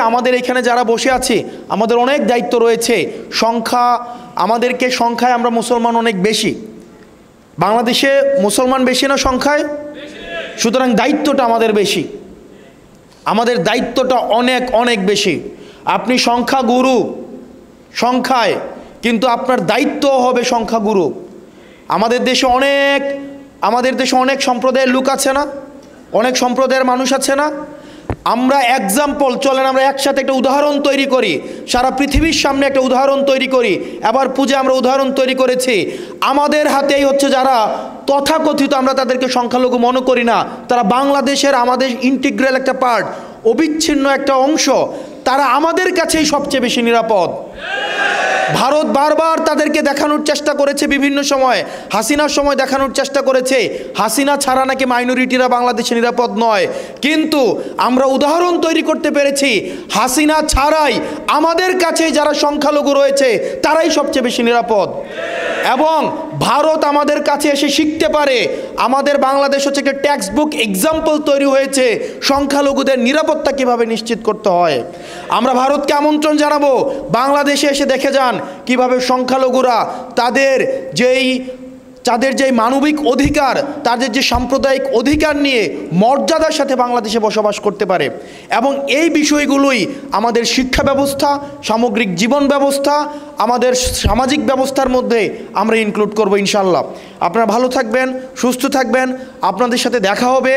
আমাদের এখানে যারা বসে আছি আমাদের অনেক দায়িত্ব রয়েছে। সংখ্যায় আমরা মুসলমান অনেক বেশি। বাংলাদেশে মুসলমান বেশি না সংখ্যায়? সুতরাং দায়িত্বটা আমাদের বেশি, আমাদের দায়িত্বটা অনেক অনেক বেশি। আপনি সংখ্যাগুরু সংখ্যায়, কিন্তু আপনার দায়িত্বও হবে সংখ্যাগুরু। আমাদের দেশে অনেক সম্প্রদায়ের লোক আছে না, অনেক সম্প্রদায়ের মানুষ আছে না। আমরা এক্সাম্পল, চলেন আমরা একসাথে একটা উদাহরণ তৈরি করি, সারা পৃথিবীর সামনে একটা উদাহরণ তৈরি করি। এবার পূজা আমরা উদাহরণ তৈরি করেছি। আমাদের হাতেই হচ্ছে যারা তথাকথিত আমরা তাদেরকে সংখ্যালঘু মনে করি না, তারা বাংলাদেশের আমাদের ইন্টিগ্রাল একটা পার্ট, অবিচ্ছিন্ন একটা অংশ, তারা আমাদের কাছেই সবচেয়ে বেশি নিরাপদ। ভারত বারবার তাদেরকে দেখানোর চেষ্টা করেছে, বিভিন্ন সময় হাসিনার সময় দেখানোর চেষ্টা করেছে হাসিনা ছাড়া নাকি মাইনরিটিরা বাংলাদেশে নিরাপদ নয়। কিন্তু আমরা উদাহরণ তৈরি করতে পেরেছি হাসিনা ছাড়াই আমাদের কাছে যারা সংখ্যালঘু রয়েছে তারাই সবচেয়ে বেশি নিরাপদ। এবং ভারত আমাদের কাছে এসে শিখতে পারে। আমাদের বাংলাদেশ হচ্ছে একটা টেক্সট বুক এক্সাম্পল তৈরি হয়েছে সংখ্যালঘুদের নিরাপত্তা কিভাবে নিশ্চিত করতে হয়। আমরা ভারতকে আমন্ত্রণ জানাবো, বাংলাদেশে এসে দেখে যান কিভাবে সংখ্যালঘুরা তাদের যেই মানবিক অধিকার, তাদের যে সাম্প্রদায়িক অধিকার নিয়ে মর্যাদার সাথে বাংলাদেশে বসবাস করতে পারে। এবং এই বিষয়গুলোই আমাদের শিক্ষা ব্যবস্থা, সামগ্রিক জীবন ব্যবস্থা, আমাদের সামাজিক ব্যবস্থার মধ্যে আমরা ইনক্লুড করব ইনশাল্লাহ। আপনারা ভালো থাকবেন, সুস্থ থাকবেন, আপনাদের সাথে দেখা হবে।